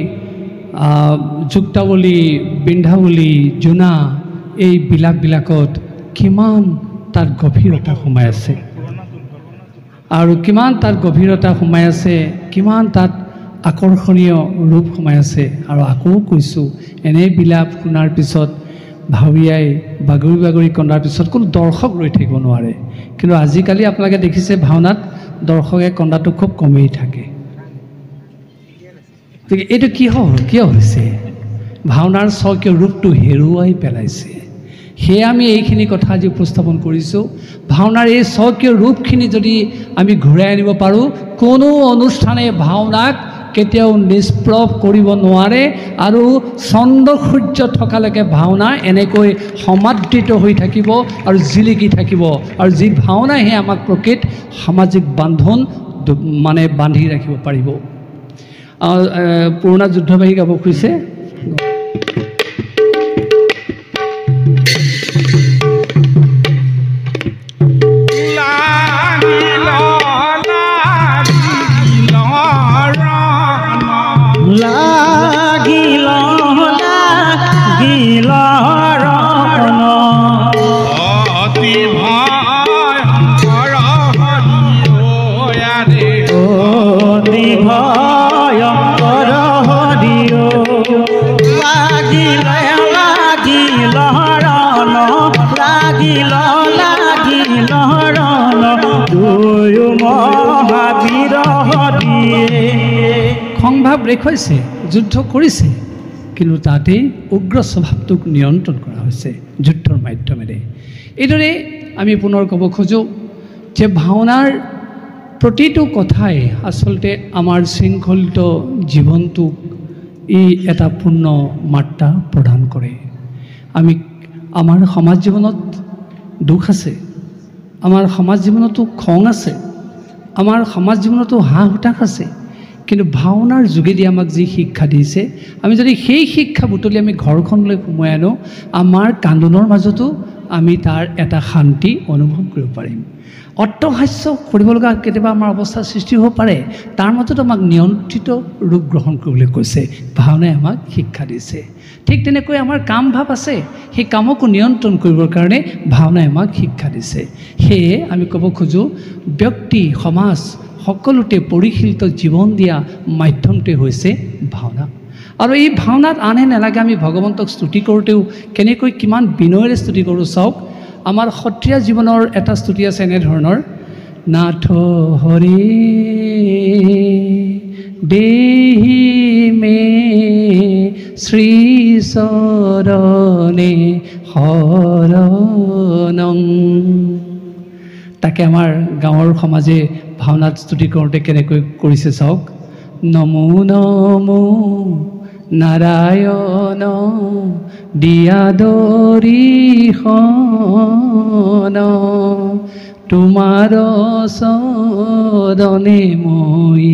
যুক্তাৱলী, বিন্ধ্যাৱলী, জোনা এই বিলাপবিলাকত কিমান তাত গভীৰতা সোমাই আছে, আৰু কিমান তাত গভীৰতা সোমাই আছে, কিমান তাত আকৰ্ষণীয় ৰূপ সোমাই আছে। আৰু আকৌ কৈছোঁ, এনে বিলাপ শুনাৰ পিছত ভাৱৰীয়াই বাগৰি বাগৰি কন্দাৰ পিছত কোনো দৰ্শক ৰৈ থাকিব নোৱাৰে। কিন্তু আজিকালি আপোনালোকে দেখিছে ভাওনাত দৰ্শকে কন্দাটো খুব কমেই থাকে। গতিকে এইটো কিয় হৈছে? ভাওনাৰ স্বকীয় ৰূপটো হেৰুৱাই পেলাইছে। সেয়ে আমি এইখিনি কথা আজি উপস্থাপন কৰিছোঁ। ভাওনাৰ এই স্বকীয় ৰূপখিনি যদি আমি ঘূৰাই আনিব পাৰোঁ, কোনো অনুষ্ঠানে ভাওনাক কেতিয়াও নিষ্প্ৰভ কৰিব নোৱাৰে আৰু চন্দ্ৰ সূৰ্য থকালৈকে ভাওনা এনেকৈ সমাদৃত হৈ থাকিব আৰু জিলিকি থাকিব। আৰু যি ভাওনাহে আমাক প্ৰকৃত সামাজিক বান্ধোন মানে বান্ধি ৰাখিব পাৰিব। পুৰণা যুদ্ধবাহী গাব খুজিছে। সংভাৱ দেখুৱাইছে, যুদ্ধ কৰিছে, কিন্তু তাতেই উগ্ৰ স্বভাৱটোক নিয়ন্ত্ৰণ কৰা হৈছে যুদ্ধৰ মাধ্যমেৰে। এইদৰে আমি পুনৰ ক'ব খোজোঁ যে ভাওনাৰ প্ৰতিটো কথাই আচলতে আমাৰ শৃংখলিত জীৱনটোক ই এটা পূৰ্ণ মাত্ৰা প্ৰদান কৰে। আমাৰ সমাজ জীৱনত দুখ আছে, আমাৰ সমাজ জীৱনতো খং আছে, আমাৰ সমাজ জীৱনতো হাঁহ হুতাশ আছে, কিন্তু ভাওনাৰ যোগেদি আমাক যি শিক্ষা দিছে, আমি যদি সেই শিক্ষা বুটলি আমি ঘৰখনলৈ সোমোৱাই আনো, আমাৰ কান্দোনৰ মাজতো আমি তাৰ এটা শান্তি অনুভৱ কৰিব পাৰিম। অট্টহাস্য কৰিব লগা কেতিয়াবা আমাৰ অৱস্থাৰ সৃষ্টি হ'ব পাৰে, তাৰ মাজতো আমাক নিয়ন্ত্ৰিত ৰূপ গ্ৰহণ কৰিবলৈ কৈছে, ভাওনাই আমাক শিক্ষা দিছে। ঠিক তেনেকৈ আমাৰ কাম ভাৱ আছে, সেই কামকো নিয়ন্ত্ৰণ কৰিবৰ কাৰণে ভাওনাই আমাক শিক্ষা দিছে। সেয়ে আমি ক'ব খোজোঁ ব্যক্তি সমাজ সকলোতে পৰিশীলিত জীৱন দিয়া মাধ্যমটোৱে হৈছে ভাওনা। আৰু এই ভাওনাত আনে নালাগে আমি ভগৱন্তক স্তুতি কৰোঁতেও কেনেকৈ কিমান বিনয়েৰে স্তুতি কৰোঁ চাওক। আমাৰ সত্ৰীয়া জীৱনৰ এটা স্তুতি আছে এনেধৰণৰ, নাথ হৰি দেহি মে শ্ৰী চৰণে শৰণং। তাকে আমাৰ গাঁৱৰ সমাজে ভাওনাত স্তুতি কৰোঁতে কেনেকৈ কৰিছে চাওক। নমো নমো নাৰায়ণ দিয়াদৰিখন তোমাৰ চৰণে মই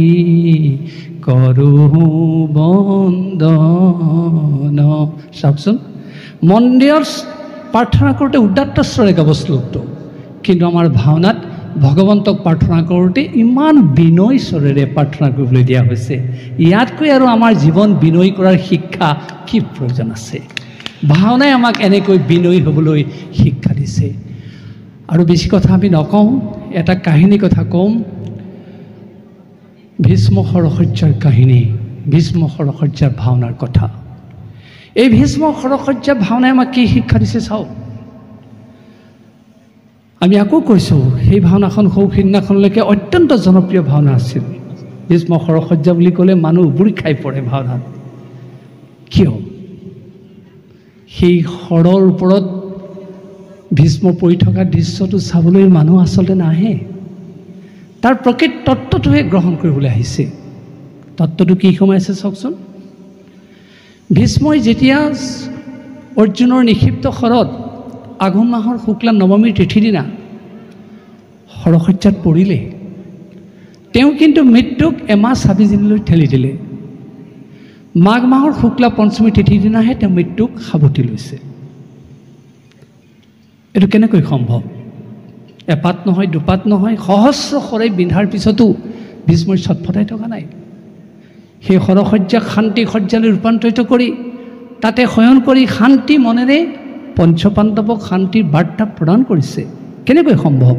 কৰোঁ বন্দন। চাওকচোন, মন্দিৰত প্ৰাৰ্থনা কৰোঁতে উদাত্ত স্বৰে গাব শ্লোকটো, কিন্তু আমাৰ ভাওনাত ভগৱন্তক প্ৰাৰ্থনা কৰোঁতে ইমান বিনয় স্বৰেৰে প্ৰাৰ্থনা কৰিবলৈ দিয়া হৈছে। ইয়াতকৈ আৰু আমাৰ জীৱন বিনয় কৰাৰ শিক্ষা কি প্ৰয়োজন আছে? ভাওনাই আমাক এনেকৈ বিনয়ী হ'বলৈ শিক্ষা দিছে। আৰু বেছি কথা আমি নকওঁ, এটা কাহিনী কথা ক'ম। ভীষ্ম সৰসজ্জাৰ কাহিনী, ভীষ্ম সৰসজ্জাৰ ভাওনাৰ কথা। এই ভীষ্ম সৰসজ্জাৰ ভাওনাই আমাক কি শিক্ষা দিছে চাওক। আমি আকৌ কৈছোঁ, সেই ভাওনাখন সৌসিদিনাখনলৈকে অত্যন্ত জনপ্ৰিয় ভাওনা আছিল। ভীষ্ম সৰসজ্জা বুলি ক'লে মানুহ উবুৰি খাই পৰে ভাওনাত। কিয়? সেই শৰৰ ওপৰত ভীষ্ম পৰি থকা দৃশ্যটো চাবলৈ মানুহ আচলতে নাহে, তাৰ প্ৰকৃত তত্ত্বটোহে গ্ৰহণ কৰিবলৈ আহিছে। তত্ত্বটো কি সোমাইছে চাওকচোন। ভীষ্মই যেতিয়া অৰ্জুনৰ নিক্ষিপ্ত শৰত আঘোণ মাহৰ শুক্লা নৱমীৰ তিথিৰ দিনা সৰসজ্জাত পৰিলে, তেওঁ কিন্তু মৃত্যুক এমাহ 26 দিনলৈ ঠেলি দিলে। মাঘ মাহৰ শুক্লা পঞ্চমী তিথিৰ দিনাহে তেওঁ মৃত্যুক সাৱটি লৈছে। এইটো কেনেকৈ সম্ভৱ? এপাত নহয়, দুপাত নহয়, সহস্ৰ শৰাই বিন্ধাৰ পিছতো ভীষ্মই ছটফটাই থকা নাই। সেই সৰসজ্জাক শান্তি সজ্জালৈ ৰূপান্তৰিত কৰি তাতে শয়ন কৰি শান্তি মনেৰে পঞ্চপাণ্ডৱক শান্তিৰ বাৰ্তা প্ৰদান কৰিছে। কেনেকৈ সম্ভৱ?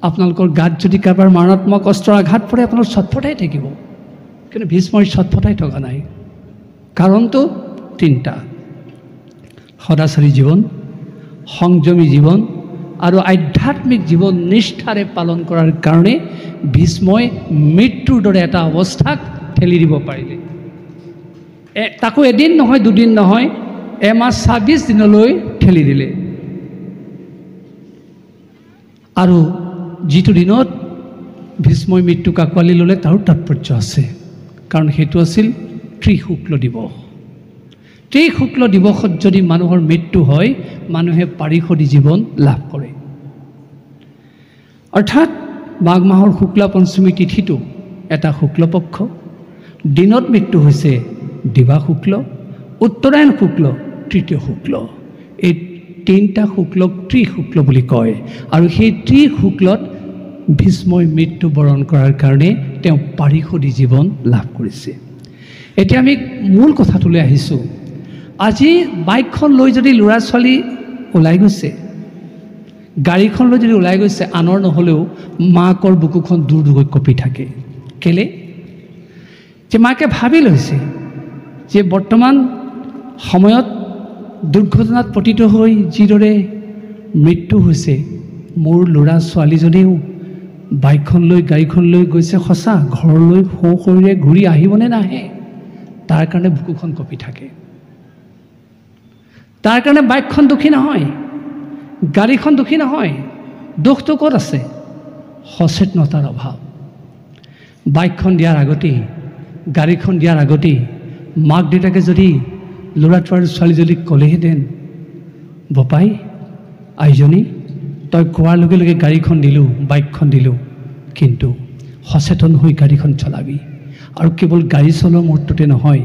আপোনালোকৰ গাত যদি কাৰোবাৰ মাৰাত্মক অস্ত্ৰৰ আঘাত পৰে, আপোনালোক ছটফটাই থাকিব, কিন্তু ভীষ্মৰ ছটফটাই থকা নাই। কাৰণটো তিনিটা: সদাচাৰী জীৱন, সংযমী জীৱন আৰু আধ্যাত্মিক জীৱন নিষ্ঠাৰে পালন কৰাৰ কাৰণে ভীষ্মই মৃত্যুৰ দৰে এটা অৱস্থাক ঠেলি দিব পাৰিলে। তাকো এদিন নহয় দুদিন নহয় এমাহ ২৬ দিনলৈ ঠেলি দিলে। আৰু যিটো দিনত ভীষ্মই মৃত্যুক আঁকোৱালি ল'লে তাৰো তাৎপৰ্য আছে, কাৰণ সেইটো আছিল ত্ৰিশুক্ল দিৱস। ত্ৰিশুক্ল দিৱসত যদি মানুহৰ মৃত্যু হয় মানুহে পাৰিষদী জীৱন লাভ কৰে। অৰ্থাৎ মাঘ মাহৰ শুক্লা পঞ্চমী তিথিটো এটা শুক্লপক্ষ, দিনত মৃত্যু হৈছে দিবা শুক্ল, উত্তৰায়ণ শুক্ল, তৃতীয় শুক্ল। এই তিনিটা শুক্লক ত্ৰিশুক্ল বুলি কয়। আৰু সেই ত্ৰিশুক্লত ভীষ্মই মৃত্যুবৰণ কৰাৰ কাৰণে তেওঁ পাৰিষদী জীৱন লাভ কৰিছে। এতিয়া আমি মূল কথাটোলৈ আহিছোঁ। আজি বাইকখন লৈ যদি ল'ৰা ছোৱালী ওলাই গৈছে, গাড়ীখন লৈ যদি ওলাই গৈছে, আনৰ নহ'লেও মাকৰ বুকুখন দূৰ দূৰকৈ কঁপি থাকে। কেলে? যে মাকে ভাবি লৈছে যে বৰ্তমান সময়ত দুৰ্ঘটনাত পতিত হৈ যিদৰে মৃত্যু হৈছে, মোৰ ল'ৰা ছোৱালীজনীও বাইকখন লৈ গাড়ীখন লৈ গৈছে সঁচা, ঘৰলৈ সশৰীৰে ঘূৰি আহিবনে নাহে তাৰ কাৰণে বুকুখন কঁপি থাকে। তাৰ কাৰণে বাইকখন দুখী নহয়, গাড়ীখন দুখী নহয়। দুখটো ক'ত আছে? সচেতনতাৰ অভাৱ। বাইকখন দিয়াৰ আগতেই, গাড়ীখন দিয়াৰ আগতেই মাক দেউতাকে যদি ল'ৰাটো আৰু ছোৱালীজনীক ক'লেহেঁতেন, বপাই আইজনী তই কোৱাৰ লগে লগে গাড়ীখন দিলোঁ, বাইকখন দিলোঁ, কিন্তু সচেতন হৈ গাড়ীখন চলাবি। আৰু কেৱল গাড়ী চলোৱা মুহূৰ্ততে নহয়,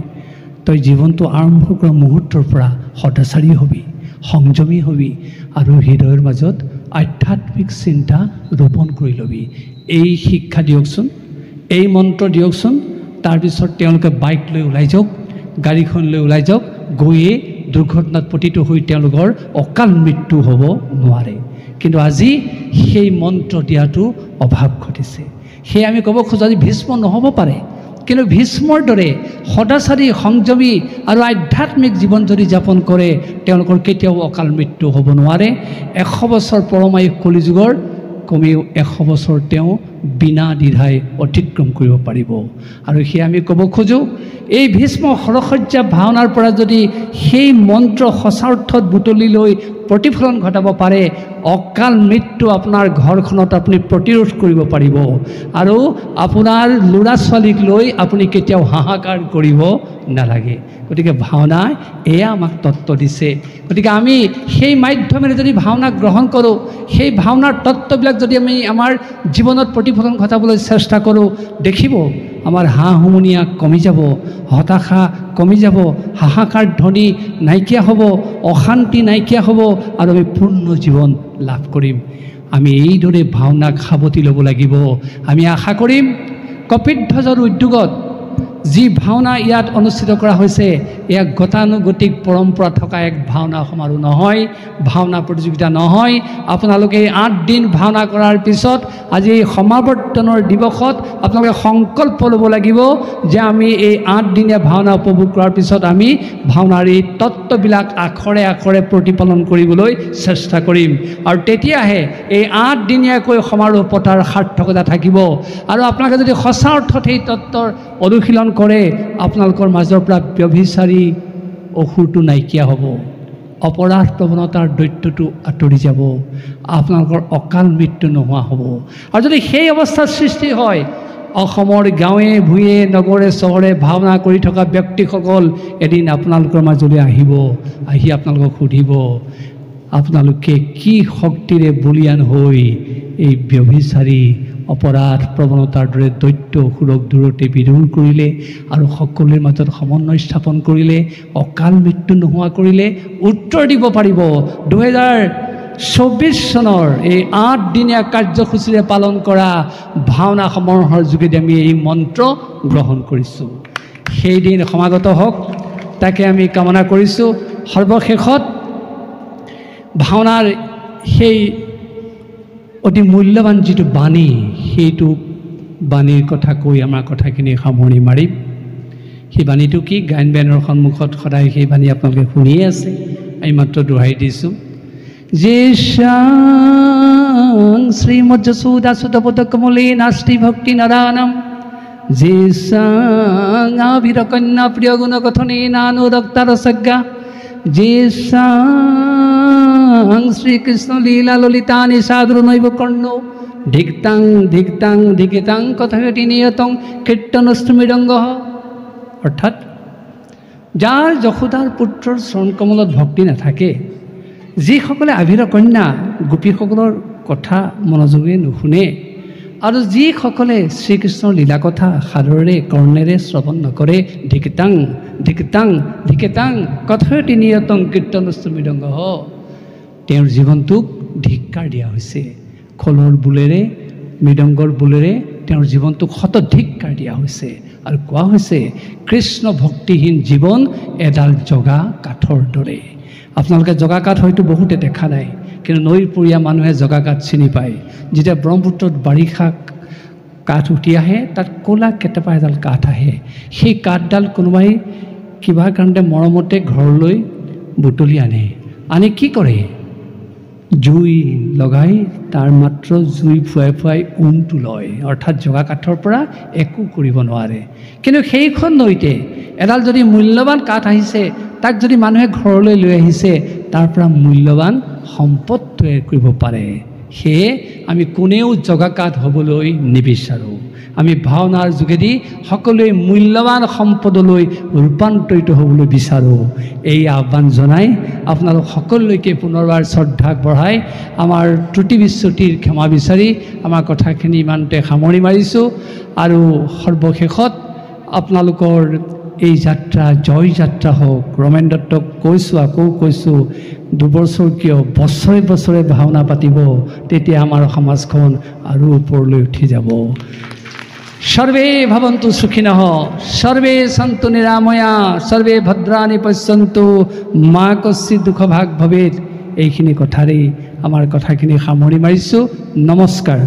তই জীৱনটো আৰম্ভ কৰা মুহূৰ্তৰ পৰা সদাচাৰী হবি, সংযমী হবি, আৰু হৃদয়ৰ মাজত আধ্যাত্মিক চিন্তা ৰোপণ কৰি ল'বি। এই শিক্ষা দিয়কচোন, এই মন্ত্ৰ দিয়কচোন। তাৰপিছত তেওঁলোকে বাইক লৈ ওলাই যাওক, গাড়ীখন লৈ ওলাই যাওক, গৈয়ে দুৰ্ঘটনাত পতিত হৈ তেওঁলোকৰ অকাল মৃত্যু হ'ব নোৱাৰে। কিন্তু আজি সেই মন্ত্ৰ দিয়াটো অভাৱ ঘটিছে। সেয়ে আমি ক'ব খোজোঁ আজি ভীষ্ম নহ'ব পাৰে, কিন্তু ভীষ্মৰ দৰে সদাচাৰী, সংযমী আৰু আধ্যাত্মিক জীৱন যদি যাপন কৰে তেওঁলোকৰ কেতিয়াও অকাল মৃত্যু হ'ব নোৱাৰে। ১০০ বছৰ পৰমায়ুস কলিযুগৰ কমেও ১০০ বছৰ তেওঁ বিনা দ্বিধাই অতিক্ৰম কৰিব পাৰিব। আৰু সেয়ে আমি ক'ব খোজোঁ এই ভীষ্ম সৰসজ্জা ভাওনাৰ পৰা যদি সেই মন্ত্ৰ সঁচা অৰ্থত বুটলি লৈ প্ৰতিফলন ঘটাব পাৰে, অকাল মৃত্যু আপোনাৰ ঘৰখনত আপুনি প্ৰতিৰোধ কৰিব পাৰিব। আৰু আপোনাৰ ল'ৰা ছোৱালীক লৈ আপুনি কেতিয়াও হাহাকাৰ কৰিব নালাগে। গতিকে ভাওনাই এয়া আমাক তত্ত্ব দিছে। গতিকে আমি সেই মাধ্যমেৰে যদি ভাওনা গ্ৰহণ কৰোঁ, সেই ভাওনাৰ তত্ত্ববিলাক যদি আমি আমাৰ জীৱনত প্ৰতিফলন ঘটাবলৈ চেষ্টা কৰোঁ, দেখিব আমাৰ হাঁহ হুমুনিয়া কমি যাব, হতাশা কমি যাব, হাহাকাৰ ধ্বনি নাইকিয়া হ'ব, অশান্তি নাইকিয়া হ'ব, আৰু আমি পূৰ্ণ জীৱন লাভ কৰিম। আমি এইদৰে ভাওনাক সাৱটি ল'ব লাগিব। আমি আশা কৰিম কপিধ্বজৰ উদ্যোগত যি ভাওনা ইয়াত অনুষ্ঠিত কৰা হৈছে, এয়া গতানুগতিক পৰম্পৰা থকা এক ভাওনা সমাৰোহ নহয়, ভাওনা প্ৰতিযোগিতা নহয়। আপোনালোকে ৮ দিন ভাওনা কৰাৰ পিছত আজি এই সমাৱৰ্তনৰ দিৱসত আপোনালোকে সংকল্প ল'ব লাগিব যে আমি এই ৮ দিনীয়া ভাওনা উপভোগ কৰাৰ পিছত আমি ভাওনাৰ এই তত্ত্ববিলাক আখৰে আখৰে প্ৰতিপালন কৰিবলৈ চেষ্টা কৰিম। আৰু তেতিয়াহে এই ৮ দিনীয়াকৈ সমাৰোহ পতাৰ সাৰ্থকতা থাকিব। আৰু আপোনালোকে যদি সঁচা অৰ্থত সেই তত্ত্বৰ অনুশীলন কৰে, আপোনালোকৰ মাজৰ পৰা ব্যভিচাৰী অসুৰটো নাইকিয়া হ'ব, অপৰাধ প্ৰৱণতাৰ দৈত্যটো আঁতৰি যাব, আপোনালোকৰ অকাল মৃত্যু নোহোৱা হ'ব। আৰু যদি সেই অৱস্থাৰ সৃষ্টি হয়, অসমৰ গাঁৱে ভূঞে নগৰে চহৰে ভাওনা কৰি থকা ব্যক্তিসকল এদিন আপোনালোকৰ মাজলৈ আহিব, আহি আপোনালোকক সুধিব আপোনালোকে কি শক্তিৰে বলিয়ান হৈ এই ব্যভিচাৰী অপৰাধ প্ৰৱণতাৰ দৰে দৈত্য অসুৰক দূৰতে বিদূৰ কৰিলে আৰু সকলোৰে মাজত সমন্বয় স্থাপন কৰিলে, অকাল মৃত্যু নোহোৱা কৰিলে। উত্তৰ দিব পাৰিব ২০২৪ চনৰ এই ৮ দিনীয়া কাৰ্যসূচীৰে পালন কৰা ভাওনা সমাৰোহৰ যোগেদি আমি এই মন্ত্ৰ গ্ৰহণ কৰিছোঁ। সেইদিন সমাগত হওক তাকে আমি কামনা কৰিছোঁ। সৰ্বশেষত ভাওনাৰ সেই অতি মূল্যৱান যিটো বাণী, সেইটো বাণীৰ কথা কৈ আমাৰ কথাখিনি সামৰণি মাৰিম। সেই বাণীটো কি? গায়ন বায়নৰ সন্মুখত সদায় সেই বাণী আপোনালোকে শুনিয়ে আছে, আমি মাত্ৰ দোহাই দিছোঁ। যে শ্ৰীমজ্জসূদাসুতপদকমলে নাস্তি ভক্তি নাৰায়ণম যেসাং আবিরকন্যা প্রিয় গুণকথনে নানুদক্তার সজ্ঞা যেসাং শ্রীকৃষ্ণ লীলা ললিতা নিষাদ্র নৈব কর্ণ ধিক্তাং ধিক্তাং ধিকিতাং কথাটি নিয়তং কীর্তনশ্রমীরঙ্গ। অর্থাৎ যাৰ যশোদাৰ পুত্ৰৰ চৰণকমলত ভক্তি নাথাকে, যিসকলে আভিৰ কন্যা গোপীসকলৰ কথা মনোযোগেৰে নুশুনে আৰু যিসকলে শ্ৰীকৃষ্ণৰ লীলা কথা সাদৰেৰে কৰ্ণেৰে শ্ৰৱণ নকৰে, ধিকিতাং ধিকিতাং ধিকিতাং কথাটি নিয়তং কীৰ্তনশ্ৰমীৰঙ্গ, তেওঁৰ জীৱনটোক ধিক্কাৰ দিয়া হৈছে। খোলৰ বোলেৰে মৃদংগৰ বোলেৰে তেওঁৰ জীৱনটোক শতধিক্কাৰ দিয়া হৈছে আৰু কোৱা হৈছে কৃষ্ণ ভক্তিহীন জীৱন এডাল জগা কাঠৰ দৰে। আপোনালোকে জগা কাঠ হয়তো বহুতে দেখা নাই, কিন্তু নৈৰ পৰীয়া মানুহে জগা কাঠ চিনি পায়। যেতিয়া ব্ৰহ্মপুত্ৰত বাৰিষা কাঠ উঠি আহে, তাত ক'লা কেটেপা এডাল কাঠ আহে। সেই কাঠডাল কোনোবাই কিবা কাৰণতে মৰমতে ঘৰলৈ বুটলি আনি কি কৰে? জুই লগাই তাৰ মাত্ৰ জুই ফুৱাই ফুৱাই উমটো লয়, অৰ্থাৎ জগা কাঠৰ পৰা একো কৰিব নোৱাৰে। কিন্তু সেইখন নৈতে এডাল যদি মূল্যৱান কাঠ আহিছে, তাক যদি মানুহে ঘৰলৈ লৈ আহিছে, তাৰ পৰা মূল্যৱান সম্পদ তৈয়াৰ কৰিব পাৰে। সেয়ে আমি কোনেও জগা কাঠ হ'বলৈ নিবিচাৰোঁ। আমি ভাওনাৰ যোগেদি সকলোৱে মূল্যৱান সম্পদলৈ ৰূপান্তৰিত হ'বলৈ বিচাৰোঁ। এই আহ্বান জনাই আপোনালোক সকলোলৈকে পুনৰবাৰ শ্ৰদ্ধা বঢ়াই আমাৰ ত্ৰুটি বিচ্যুতিৰ ক্ষমা বিচাৰি আমাৰ কথাখিনি ইমানতে সামৰি মাৰিছোঁ। আৰু সৰ্বশেষত আপোনালোকৰ এই যাত্ৰা জয় যাত্ৰা হওক। ৰমেন দত্তক কৈছোঁ, আকৌ কৈছোঁ, দুবছৰ কিয় বছৰে বছৰে ভাওনা পাতিব, তেতিয়া আমাৰ সমাজখন আৰু ওপৰলৈ উঠি যাব। সৰ্বে ভবন্তু সুখিনঃ, সৰ্বে সন্তু নিৰাময়া, সৰ্বে ভদ্ৰাণি পশ্যন্তু, মা কশ্চিৎ দুঃখ ভাগ ভৱেৎ। এইখিনি কথাৰেই আমাৰ কথাখিনি সামৰি মাৰিছোঁ। নমস্কাৰ।